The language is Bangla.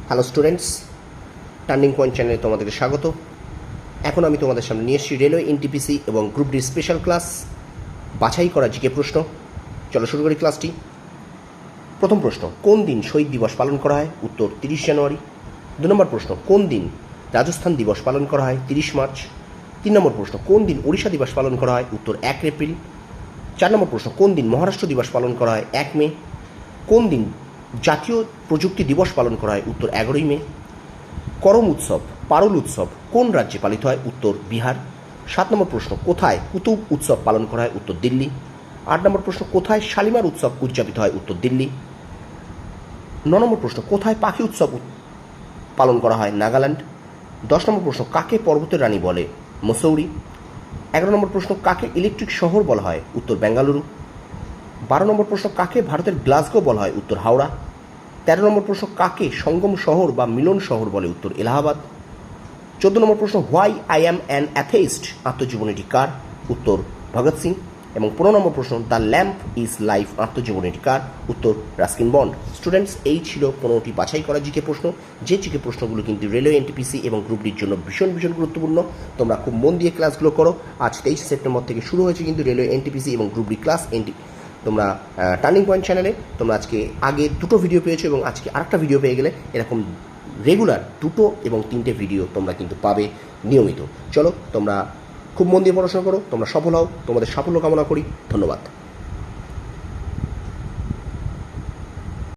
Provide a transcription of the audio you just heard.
হ্যালো স্টুডেন্টস, টার্নিং পয়েন্ট চ্যানেলে তোমাদেরকে স্বাগত। এখন আমি তোমাদের সামনে নিয়ে এসেছি রেলওয়ে এনটিপিসি এবং গ্রুপ ডি স্পেশাল ক্লাস বাছাই করা জিকে প্রশ্ন। চলো শুরু করি ক্লাসটি। প্রথম প্রশ্ন, কোন দিন শহীদ দিবস পালন করা হয়? উত্তর 30 জানুয়ারি। 2 নম্বর প্রশ্ন, কোন দিন রাজস্থান দিবস পালন করা হয়? 30 মার্চ। 3 নম্বর প্রশ্ন, কোন দিন ওড়িশা দিবস পালন করা হয়? উত্তর 1 এপ্রিল। 4 নম্বর প্রশ্ন, কোন দিন মহারাষ্ট্র দিবস পালন করা হয়? 1 মে। কোন দিন জাতীয় প্রযুক্তি দিবস পালন করা হয়? উত্তর 11ই মে। করম উৎসব, পারুল উৎসব কোন রাজ্যে পালিত হয়? উত্তর বিহার। 7 নম্বর প্রশ্ন, কোথায় কুতুব উৎসব পালন করা হয়? উত্তর দিল্লি। 8 নম্বর প্রশ্ন, কোথায় শালিমার উৎসব উদযাপিত হয়? উত্তর দিল্লি। 9 নম্বর প্রশ্ন, কোথায় পাখি উৎসব পালন করা হয়? নাগাল্যান্ড। 10 নম্বর প্রশ্ন, কাকে পর্বতের রানী বলে? মসৌরি। 11 নম্বর প্রশ্ন, কাকে ইলেকট্রিক শহর বলা হয়? উত্তর বেঙ্গালুরু। 12 নম্বর প্রশ্ন, কাকে ভারতের গ্লাসগো বলা হয়? উত্তর হাওড়া। 13 নম্বর প্রশ্ন, কাকে সঙ্গম শহর বা মিলন শহর বলে? উত্তর এলাহাবাদ। 14 নম্বর প্রশ্ন, why I am an atheist আত্মজীবনীটি কার? উত্তর ভগৎ সিং। এবং 15 নম্বর প্রশ্ন, দ্য ল্যাম্প ইজ লাইফ আত্মজীবনীটি কার? উত্তর রাস্কিন বন্ড। স্টুডেন্টস, এই ছিল 15টি বাছাই করা জিকে প্রশ্ন। যে জিকে প্রশ্নগুলো কিন্তু রেলওয়ে এনটিপিসি এবং গ্রুপ ডির জন্য ভীষণ গুরুত্বপূর্ণ। তোমরা খুব মন দিয়ে ক্লাসগুলো করো। আজ 23 সেপ্টেম্বর থেকে শুরু হয়েছে কিন্তু রেলওয়ে এনটিপিসি এবং গ্রুপ ডি ক্লাস। তোমরা টার্নিং পয়েন্ট চ্যানেলে তোমরা আজকে আগে 2টো ভিডিও পেয়েছো এবং আজকে আরেকটা ভিডিও পেয়ে গেলে এরকম রেগুলার 2টো এবং 3টে ভিডিও তোমরা কিন্তু পাবে নিয়মিত। চলো তোমরা খুব মন দিয়ে পড়াশোনা করো, তোমরা সফল হও, তোমাদের সাফল্য কামনা করি। ধন্যবাদ।